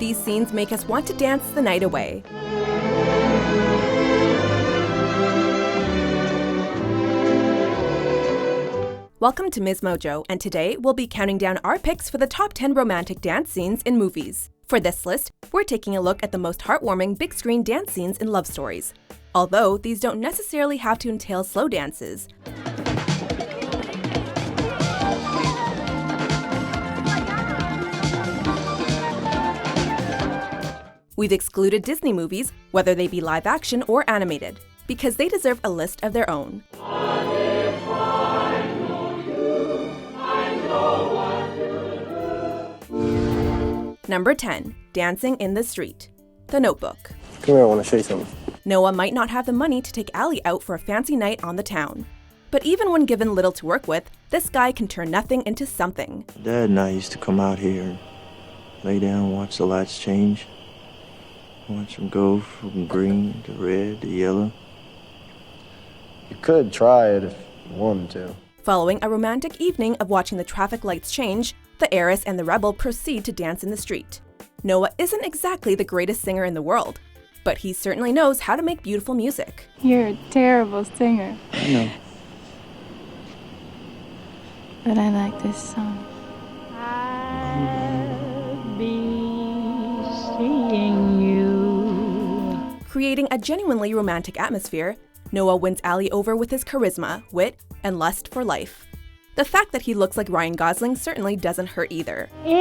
these scenes make us want to dance the night away. Welcome to MsMojo, and today we'll be counting down our picks for the top 10 romantic dance scenes in movies. For this list, we're taking a look at the most heartwarming big-screen dance scenes in love stories. Although these don't necessarily have to entail slow dances. We've excluded Disney movies, whether they be live action or animated, because they deserve a list of their own. Number 10. Dancing in the Street. The Notebook. Come here, I want to show you something. Noah might not have the money to take Allie out for a fancy night on the town. But even when given little to work with, this guy can turn nothing into something. Dad and I used to come out here, lay down, watch the lights change. Watch them go from green to red to yellow. You could try it if you wanted to. Following a romantic evening of watching the traffic lights change, the heiress and the rebel proceed to dance in the street. Noah isn't exactly the greatest singer in the world, but he certainly knows how to make beautiful music. You're a terrible singer. I know. But I like this song. I'll be seeing you. Creating a genuinely romantic atmosphere, Noah wins Allie over with his charisma, wit, and lust for life. The fact that he looks like Ryan Gosling certainly doesn't hurt either. In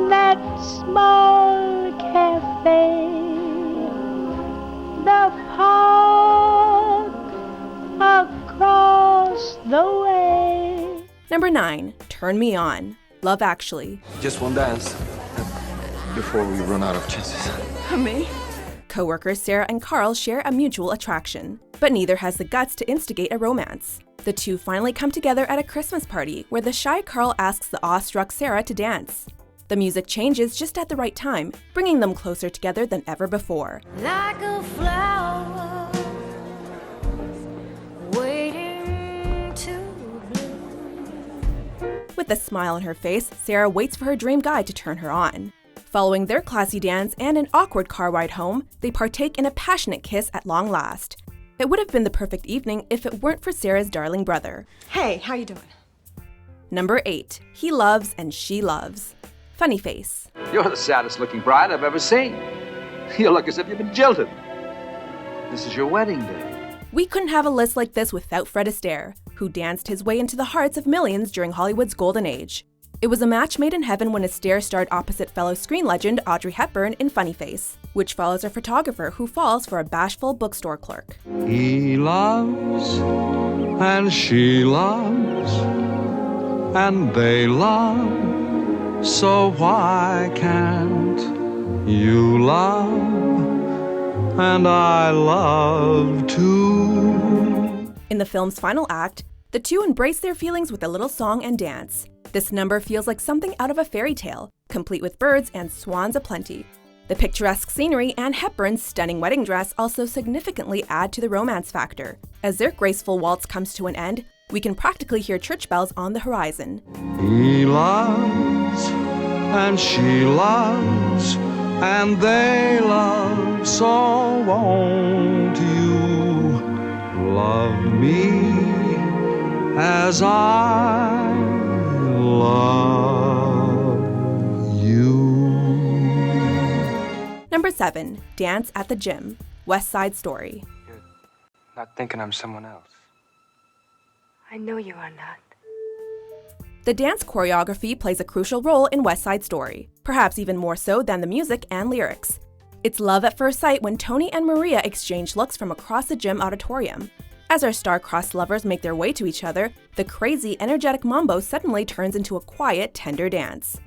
that small cafe, the park across the way. Number 9. Turn Me On. Love Actually. Just one dance before we run out of chances. Me? Co-workers Sarah and Carl share a mutual attraction, but neither has the guts to instigate a romance. The two finally come together at a Christmas party where the shy Carl asks the awestruck Sarah to dance. The music changes just at the right time, bringing them closer together than ever before. Like a flower waiting to bloom. With a smile on her face, Sarah waits for her dream guy to turn her on. Following their classy dance and an awkward car ride home, they partake in a passionate kiss at long last. It would have been the perfect evening if it weren't for Sarah's darling brother. Hey, how you doing? Number 8. He Loves and She Loves. Funny Face. You're the saddest looking bride I've ever seen. You look as if you've been jilted. This is your wedding day. We couldn't have a list like this without Fred Astaire, who danced his way into the hearts of millions during Hollywood's golden age. It was a match made in heaven when Astaire starred opposite fellow screen legend Audrey Hepburn in Funny Face, which follows a photographer who falls for a bashful bookstore clerk. He loves and she loves and they love, so why can't you love and I love too? In the film's final act, the two embrace their feelings with a little song and dance. This number feels like something out of a fairy tale, complete with birds and swans aplenty. The picturesque scenery and Hepburn's stunning wedding dress also significantly add to the romance factor. As their graceful waltz comes to an end, we can practically hear church bells on the horizon. He loves and she loves and they love, so won't you love me as I love you. Number 7. Dance at the Gym. West Side Story. You're not thinking I'm someone else. I know you are not. The dance choreography plays a crucial role in West Side Story, perhaps even more so than the music and lyrics. It's love at first sight when Tony and Maria exchange looks from across the gym auditorium. As our star-crossed lovers make their way to each other, the crazy, energetic mambo suddenly turns into a quiet, tender dance.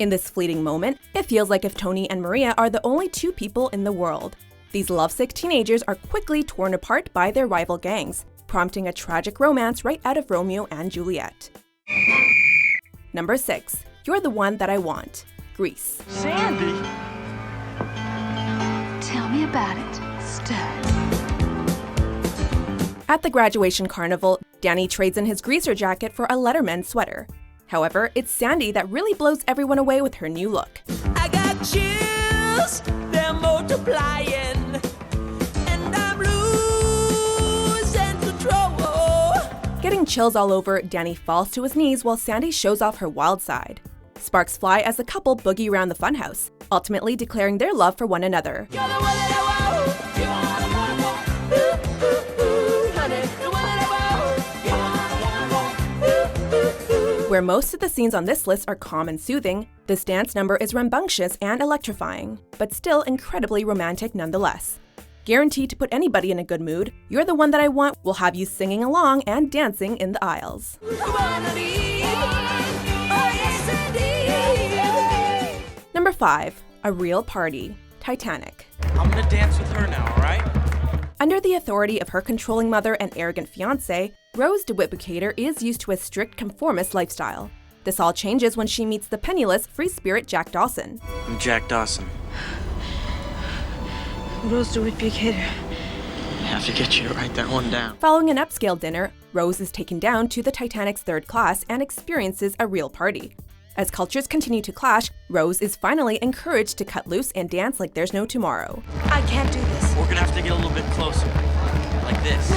In this fleeting moment, it feels like if Tony and Maria are the only two people in the world. These lovesick teenagers are quickly torn apart by their rival gangs, prompting a tragic romance right out of Romeo and Juliet. Number 6. You're the One That I Want. Grease. Sandy! Tell me about it, Stud. At the graduation carnival, Danny trades in his greaser jacket for a Letterman sweater. However, it's Sandy that really blows everyone away with her new look. I got chills, they're multiplying, and I'm losing control. Getting chills all over, Danny falls to his knees while Sandy shows off her wild side. Sparks fly as the couple boogie around the funhouse, ultimately declaring their love for one another. You're the one that I want. You are the one that I want. Ooh, ooh, ooh, honey, the one that I want. You are the one that I want. Ooh, ooh, ooh. Where most of the scenes on this list are calm and soothing, this dance number is rambunctious and electrifying, but still incredibly romantic nonetheless. Guaranteed to put anybody in a good mood, You're the One That I Want will have you singing along and dancing in the aisles. Number 5. A Real Party, Titanic. I'm gonna dance with her now, alright? Under the authority of her controlling mother and arrogant fiancé, Rose DeWitt-Bukater is used to a strict conformist lifestyle. This all changes when she meets the penniless, free spirit Jack Dawson. I'm Jack Dawson. Rose DeWitt-Bukater. I have to get you to write that one down. Following an upscale dinner, Rose is taken down to the Titanic's third class and experiences a real party. As cultures continue to clash, Rose is finally encouraged to cut loose and dance like there's no tomorrow. I can't do this. We're gonna have to get a little bit closer. Like this.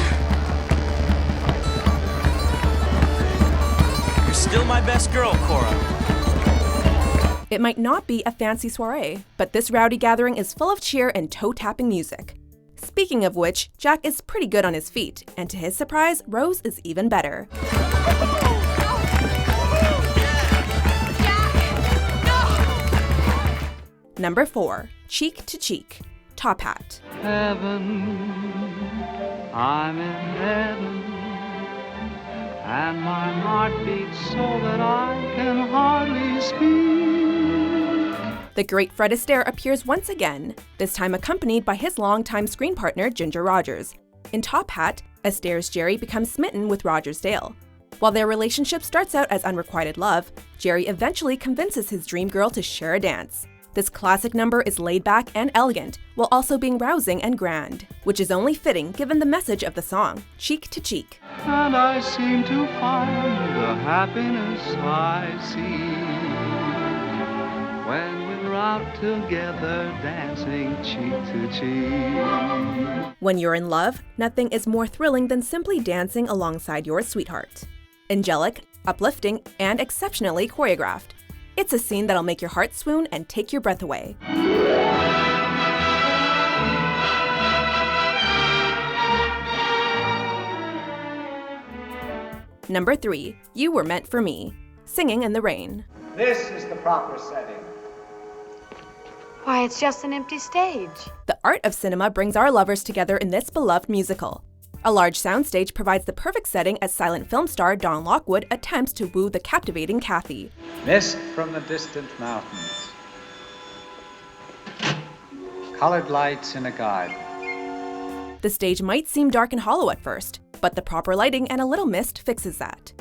You're still my best girl, Cora. It might not be a fancy soiree, but this rowdy gathering is full of cheer and toe-tapping music. Speaking of which, Jack is pretty good on his feet, and to his surprise, Rose is even better. Number 4. Cheek to Cheek, Top Hat. Heaven, I'm in heaven, and my heart beats so that I can hardly speak. The great Fred Astaire appears once again, this time accompanied by his longtime screen partner Ginger Rogers. In Top Hat, Astaire's Jerry becomes smitten with Rogers' Dale. While their relationship starts out as unrequited love, Jerry eventually convinces his dream girl to share a dance. This classic number is laid back and elegant, while also being rousing and grand, which is only fitting given the message of the song, Cheek to Cheek. And I seem to find the happiness I see when we're out together dancing cheek to cheek. When you're in love, nothing is more thrilling than simply dancing alongside your sweetheart. Angelic, uplifting, and exceptionally choreographed. It's a scene that'll make your heart swoon and take your breath away. Number 3. You Were Meant for Me, Singing in the Rain. This is the proper setting. Why, it's just an empty stage. The art of cinema brings our lovers together in this beloved musical. A large soundstage provides the perfect setting as silent film star Don Lockwood attempts to woo the captivating Kathy. Mist from the distant mountains. Colored lights in a garden. The stage might seem dark and hollow at first, but the proper lighting and a little mist fixes that.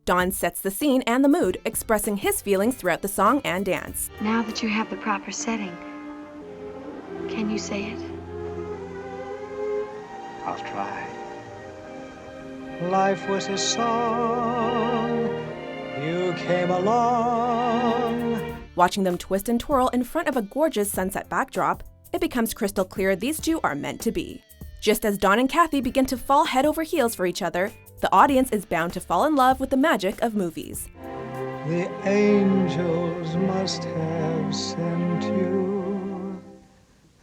Don sets the scene and the mood, expressing his feelings throughout the song and dance. Now that you have the proper setting, can you say it? I'll try. Life was a song, you came along. Watching them twist and twirl in front of a gorgeous sunset backdrop, it becomes crystal clear these two are meant to be. Just as Don and Kathy begin to fall head over heels for each other, the audience is bound to fall in love with the magic of movies. The angels must have sent you,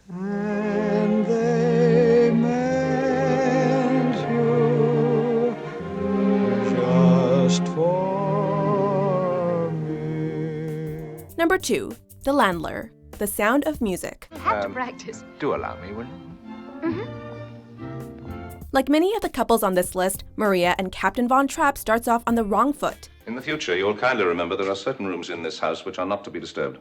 and they meant you just for me. Number 2. The Landler, The Sound of Music. I have to practice. Do allow me, will you? Like many of the couples on this list, Maria and Captain Von Trapp starts off on the wrong foot. In the future, you'll kindly remember there are certain rooms in this house which are not to be disturbed.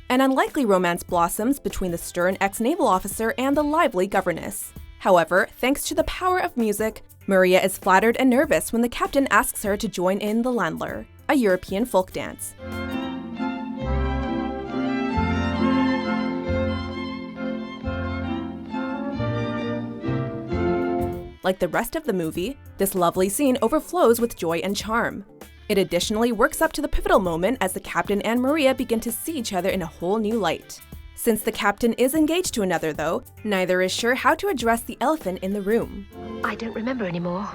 An unlikely romance blossoms between the stern ex-naval officer and the lively governess. However, thanks to the power of music, Maria is flattered and nervous when the captain asks her to join in the Landler, a European folk dance. Like the rest of the movie, This lovely scene overflows with joy and charm. It additionally works up to the pivotal moment as the captain and Maria begin to see each other in a whole new light. Since the captain is engaged to another, though, neither is sure how to address the elephant in the room. I don't remember anymore.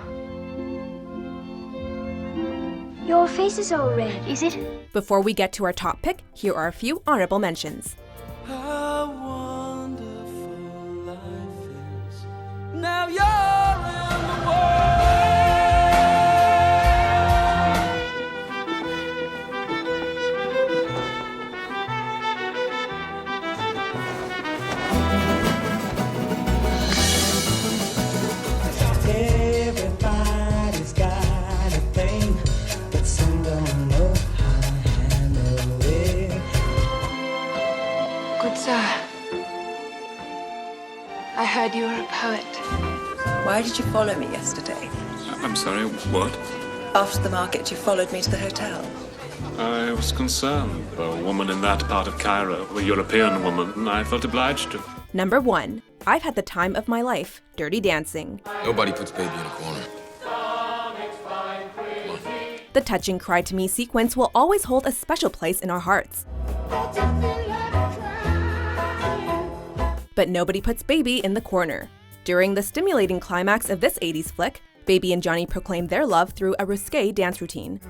Your face is all red, is it? Before we get to our top pick, here are a few honorable mentions. How wonderful life is. Now you're in the world. Everybody's got a thing, but some don't know how to handle it. Good sir, I heard you were a poet. Why did you follow me yesterday? I'm sorry, what? After the market, you followed me to the hotel. I was concerned. A woman in that part of Cairo, a European woman, I felt obliged to. Number 1. I've had the time of my life, Dirty Dancing. Nobody puts baby in a corner. The touching Cry to Me sequence will always hold a special place in our hearts. But nobody puts Baby in the corner. During the stimulating climax of this 80s flick, Baby and Johnny proclaim their love through a risque dance routine.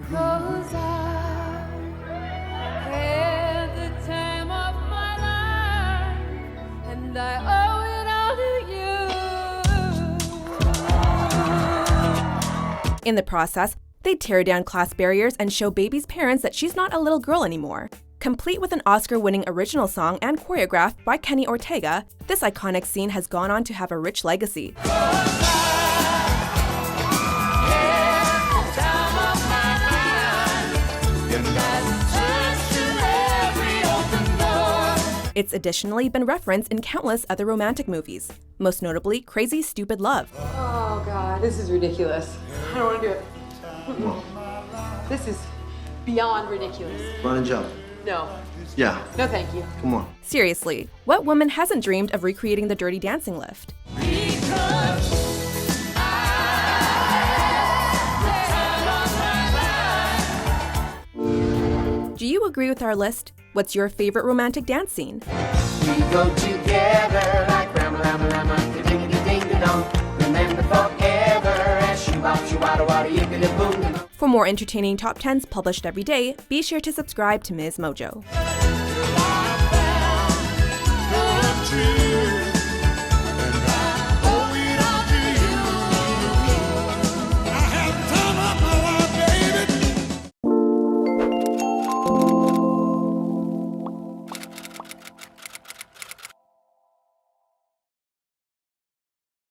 In the process, they tear down class barriers and show Baby's parents that she's not a little girl anymore. Complete with an Oscar-winning original song and choreographed by Kenny Ortega, this iconic scene has gone on to have a rich legacy. It's additionally been referenced in countless other romantic movies, most notably Crazy Stupid Love. Oh God, this is ridiculous. I don't want to do it. This is beyond ridiculous. Run and jump. No. Yeah. No, thank you. Come on. Seriously, what woman hasn't dreamed of recreating the Dirty Dancing lift? Do you agree with our list? What's your favorite romantic dance scene? We go together like ram-a-lam-a-lam-a, ding-a-ding-a-dong. Remember forever as For more entertaining top 10s published every day, be sure to subscribe to MsMojo.